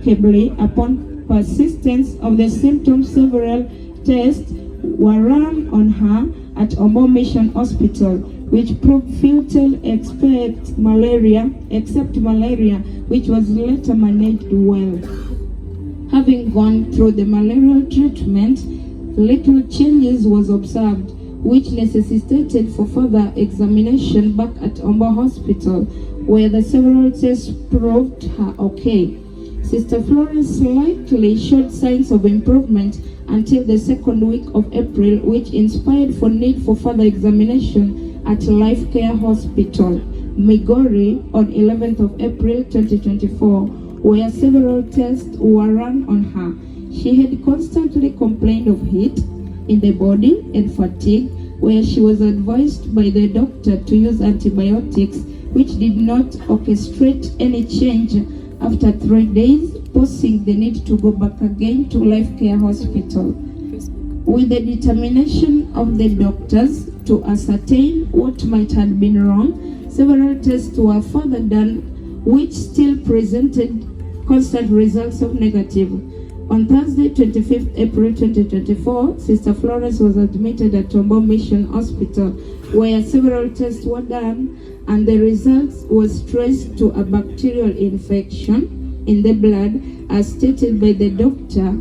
remarkably, upon persistence of the symptoms, several tests were run on her at Ombo Mission Hospital, which proved futile except malaria, which was later managed well. Having gone through the malarial treatment, little changes was observed, which necessitated for further examination back at Ombo Hospital, where the several tests proved her okay. Sister Florence slightly showed signs of improvement until the second week of April, which inspired for need for further examination at Life Care Hospital, Migori, on 11th of April 2024, where several tests were run on her. She had constantly complained of heat in the body and fatigue, where she was advised by the doctor to use antibiotics, which did not orchestrate any change after 3 days, posing the need to go back again to Life Care Hospital. With the determination of the doctors to ascertain what might have been wrong, several tests were further done, which still presented constant results of negative. On Thursday, 25th April 2024, Sister Florence was admitted at Ombo Mission Hospital, where several tests were done, and the results was traced to a bacterial infection in the blood, as stated by the doctor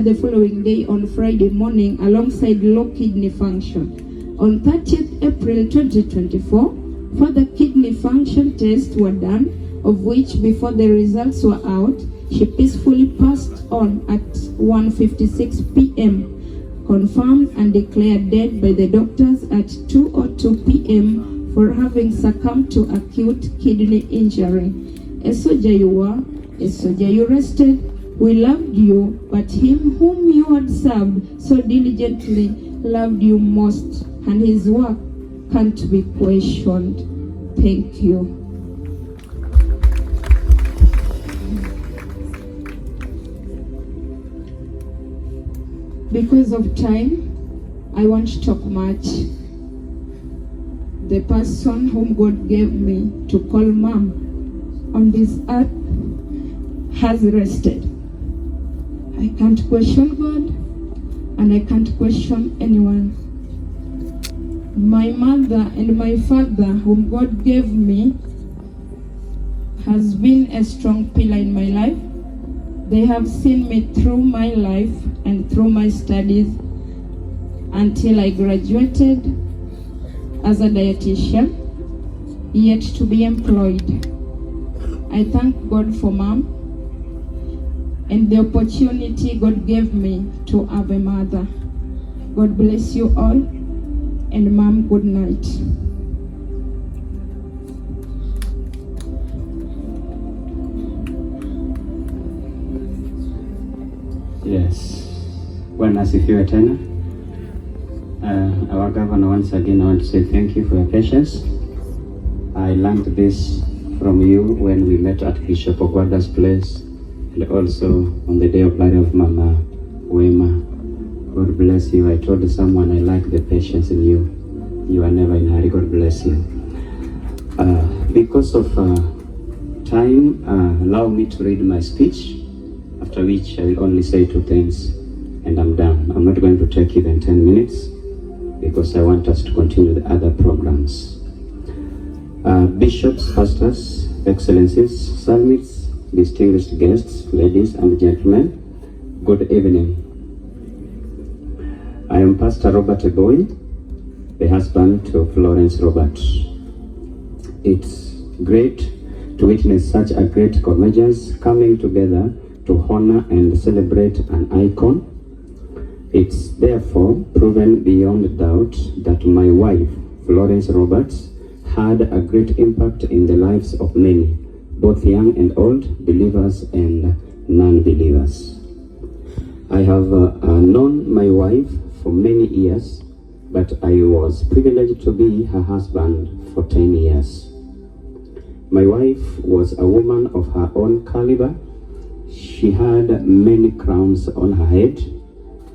the following day on Friday morning, alongside low kidney function. On 30th April 2024, further kidney function tests were done, of which, before the results were out, she peacefully passed on at 1:56 p.m., confirmed and declared dead by the doctors at 2:02 p.m. for having succumbed to acute kidney injury. A soldier you were, a soldier you rested. We loved you, but him whom you had served so diligently loved you most, and his work can't be questioned. Thank you. Because of time, I won't talk much. The person whom God gave me to call Mom on this earth has rested. I can't question God, and I can't question anyone. My mother and my father, whom God gave me, has been a strong pillar in my life. They have seen me through my life and through my studies until I graduated as a dietitian, yet to be employed. I thank God for Mom and the opportunity God gave me to have a mother. God bless you all, and Mom, good night. Yes. Bwana asifiwe tena. Our governor, once again, I want to say thank you for your patience. I learned this from you when we met at Bishop Ogwada's place, and also on the day of burial of Mama Wema. God bless you. I told someone I like the patience in you. You are never in a hurry. God bless you. Because of time, allow me to read my speech, after which I will only say 2 things and I'm done. I'm not going to take even 10 minutes because I want us to continue the other programs. Bishops, pastors, excellencies, psalmists, distinguished guests, ladies and gentlemen, good evening. I am Pastor Robert Boy, the husband to Florence Roberts. It's great to witness such a great convergence coming together to honor and celebrate an icon. It's therefore proven beyond doubt that my wife, Florence Roberts, had a great impact in the lives of many, both young and old, believers and non-believers. I have known my wife for many years, but I was privileged to be her husband for 10 years. My wife was a woman of her own caliber. She had many crowns on her head,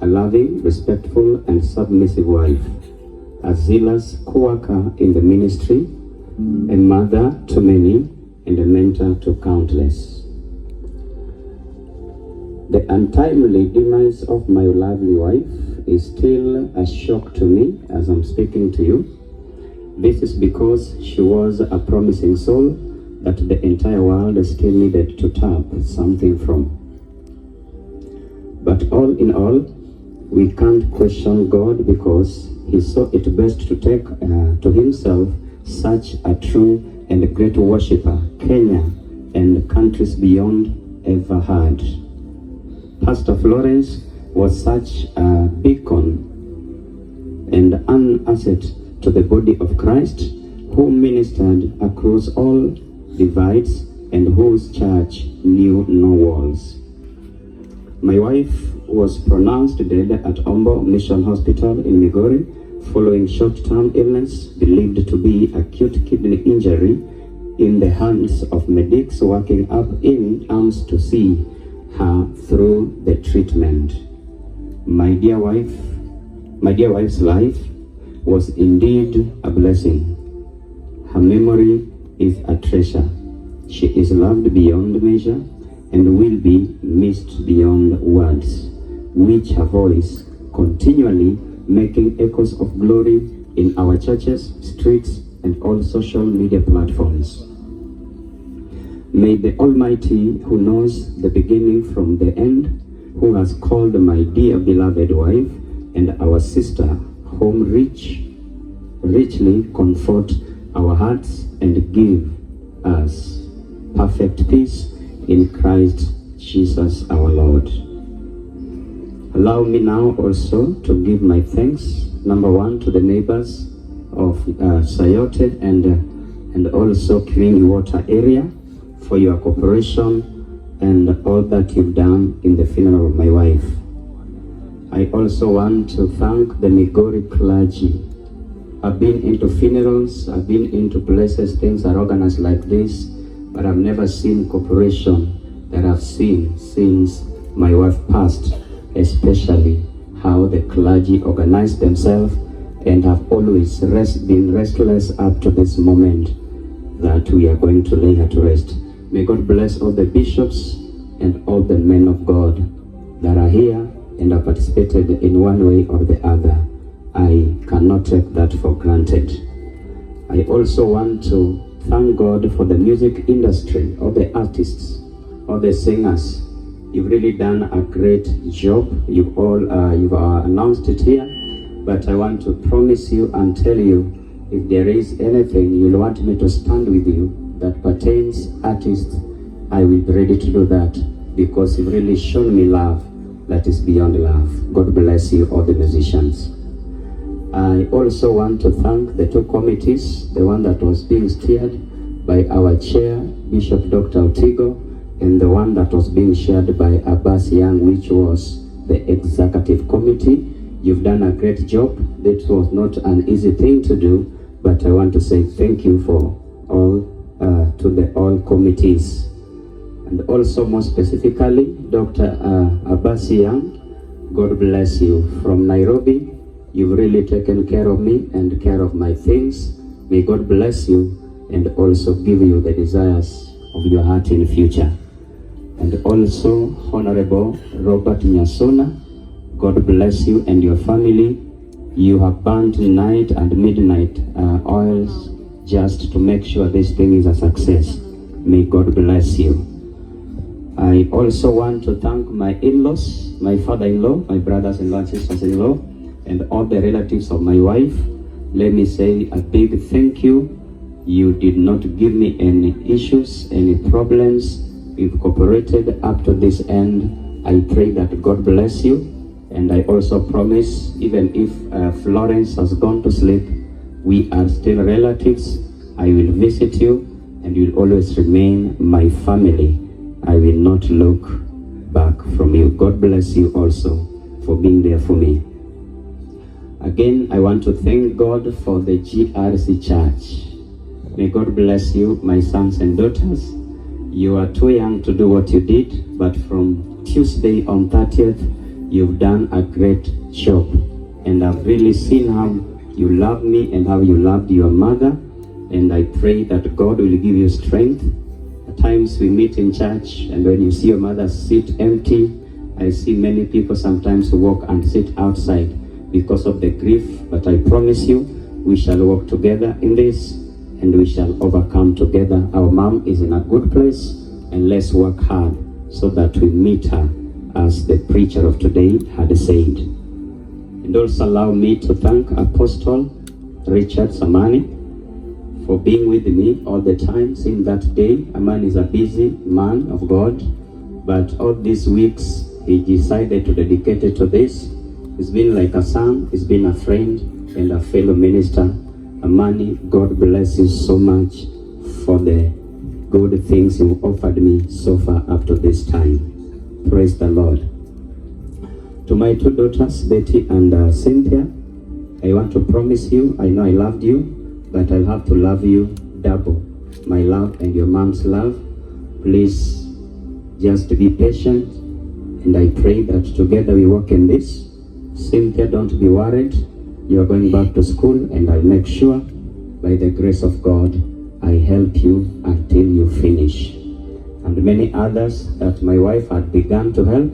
a loving, respectful, and submissive wife, a zealous co-worker in the ministry, a mother to many, and a mentor to countless. The untimely demise of my lovely wife is still a shock to me as I'm speaking to you. This is because she was a promising soul that the entire world still needed to tap something from. But all in all, we can't question God because He saw it best to take to Himself such a true and great worshipper Kenya and countries beyond ever had. Pastor Florence was such a beacon and an asset to the body of Christ, who ministered across all divides and whose church knew no walls. My wife was pronounced dead at Ombo Mission Hospital in Migori following short-term illness believed to be acute kidney injury in the hands of medics working up in arms to see her through the treatment. My dear wife's life was indeed a blessing. Her memory is a treasure. She is loved beyond measure and will be missed beyond words, which her voice continually making echoes of glory in our churches, streets, and all social media platforms. May the Almighty, who knows the beginning from the end, who has called my dear beloved wife and our sister home richly comfort our hearts and give us perfect peace in Christ Jesus our Lord. Allow me now also to give my thanks, number one, to the neighbors of Sayote and also Clean Water area for your cooperation and all that you've done in the funeral of my wife. I also want to thank the Migori clergy. I've been into funerals, I've been into places things are organized like this, but I've never seen cooperation that I've seen since my wife passed, especially how the clergy organize themselves and have always been restless up to this moment that we are going to lay her to rest. May God bless all the bishops and all the men of God that are here and have participated in one way or the other. I cannot take that for granted. I also want to thank God for the music industry, all the artists, all the singers. You've really done a great job. You've announced it here, but I want to promise you and tell you, if there is anything you'll want me to stand with you that pertains artists, I will be ready to do that, because you've really shown me love that is beyond love. God bless you, all the musicians. I also want to thank the two committees, the one that was being steered by our chair, Bishop Dr. Otigo, and the one that was being chaired by Abbas Young, which was the executive committee. You've done a great job. That was not an easy thing to do, but I want to say thank you for all to the all committees. And also more specifically, Dr. Abbas Young, God bless you. From Nairobi, you've really taken care of me and care of my things. May God bless you and also give you the desires of your heart in the future. And also Honorable Robert Nyasona, God bless you and your family. You have burnt night and midnight oils just to make sure this thing is a success. May God bless you. I also want to thank my in-laws, my father-in-law, my brothers-in-law and sisters-in-law, and all the relatives of my wife. Let me say a big thank you. You did not give me any issues, any problems. You've cooperated up to this end. I pray that God bless you. And I also promise, even if Florence has gone to sleep, we are still relatives. I will visit you and you'll always remain my family. I will not look back from you. God bless you also for being there for me. Again, I want to thank God for the GRC Church. May God bless you, my sons and daughters. You are too young to do what you did, but from Tuesday on 30th, you've done a great job. And I've really seen how you love me and how you loved your mother. And I pray that God will give you strength. At times we meet in church, and when you see your mother sit empty, I see many people sometimes walk and sit outside because of the grief, but I promise you, we shall walk together in this and we shall overcome together. Our mom is in a good place, and let's work hard so that we meet her as the preacher of today had said. And also allow me to thank Apostle Richard Samani for being with me all the time since that day. A man is a busy man of God, but all these weeks he decided to dedicate it to this. He's been like a son, he's been a friend and a fellow minister. Amani, God bless you so much for the good things you offered me so far up to this time. Praise the Lord. To my two daughters, Betty and Cynthia, I want to promise you, I know I loved you, but I'll have to love you double. My love and your mom's love. Please just be patient, and I pray that together we walk in this. Cynthia, don't be worried. You are going back to school, and I'll make sure, by the grace of God, I help you until you finish. And many others that my wife had begun to help.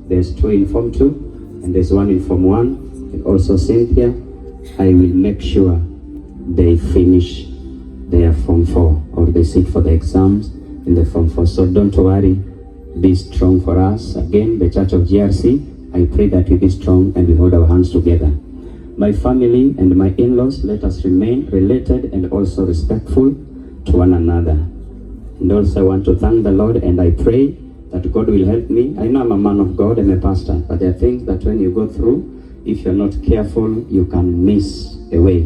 There's 2 in Form 2, and there's 1 in Form 1, and also Cynthia. I will make sure they finish their Form 4, or they sit for the exams in the Form 4. So don't worry, be strong for us. Again, the Church of GRC, I pray that we be strong and we hold our hands together. My family and my in-laws, let us remain related and also respectful to one another. And also I want to thank the Lord, and I pray that God will help me. I know I'm a man of God, I'm a pastor, but there are things that when you go through, if you're not careful, you can miss a way.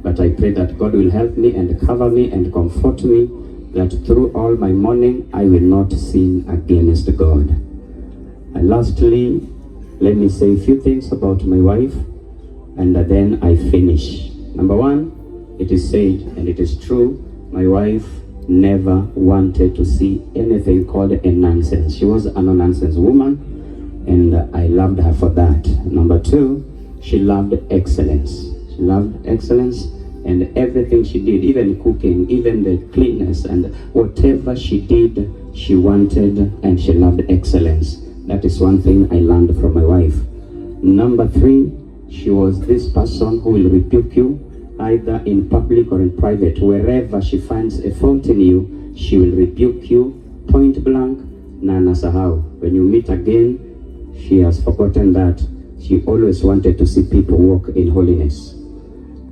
But I pray that God will help me and cover me and comfort me, that through all my mourning, I will not sin against God. And lastly, let me say a few things about my wife, and then I finish. Number 1, it is said, and it is true, my wife never wanted to see anything called a nonsense. She was a no-nonsense woman, and I loved her for that. Number 2, she loved excellence. She loved excellence, and everything she did, even cooking, even the cleanness, and whatever she did, she wanted and she loved excellence. That is one thing I learned from my wife. Number 3, she was this person who will rebuke you either in public or in private. Wherever she finds a fault in you, she will rebuke you point blank. Na nasahau. When you meet again, she has forgotten that. She always wanted to see people walk in holiness.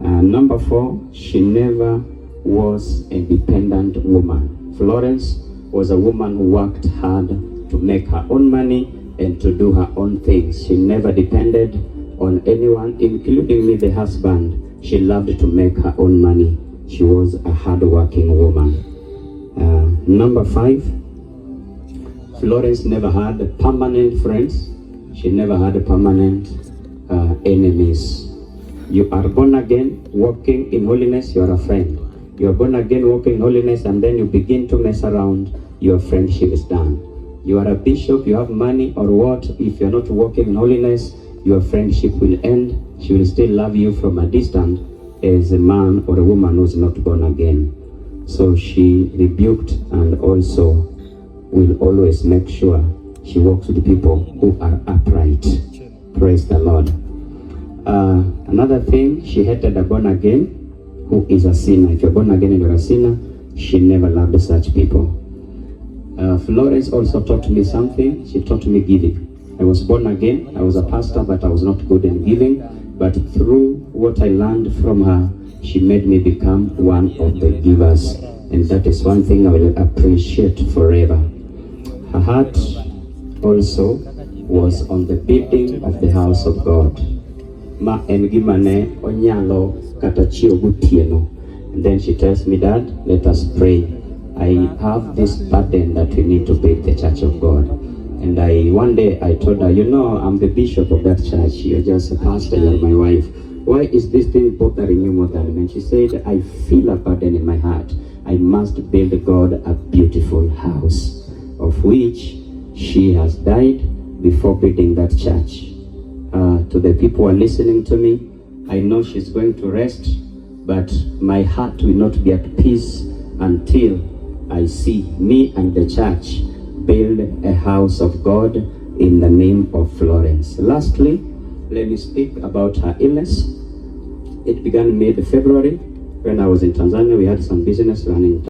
Number 4, she never was a dependent woman. Florence was a woman who worked hard to make her own money and to do her own things. She never depended on anyone, including me, the husband. She loved to make her own money. She was a hard-working woman. Number 5, Florence never had permanent friends. She never had permanent enemies. You are born again, walking in holiness, you are a friend. You are born again, walking in holiness, and then you begin to mess around, your friendship is done. You are a bishop, you have money or what, if you are not walking in holiness, your friendship will end. She will still love you from a distance as a man or a woman who is not born again. So she rebuked and also will always make sure she walks with people who are upright. Praise the Lord. Another thing, she hated a born again who is a sinner. If you're born again and you're a sinner, she never loved such people. Florence also taught me something. She taught me giving. I was born again, I was a pastor, but I was not good in giving. But through what I learned from her, she made me become one of the givers. And that is one thing I will appreciate forever. Her heart also was on the building of the house of God. Ma engimane onyalo katachio gutieno. And then she tells me, Dad, let us pray. I have this burden that we need to build the church of God. And one day I told her, you know, I'm the bishop of that church. You're just a pastor, you're my wife. Why is this thing bothering you more than me? And she said, I feel a burden in my heart. I must build God a beautiful house, of which she has died before building that church. To the people who are listening to me, I know she's going to rest, but my heart will not be at peace until I see me and the church build a house of God in the name of Florence. Lastly, let me speak about her illness. It began mid-February when I was in Tanzania. We had some business running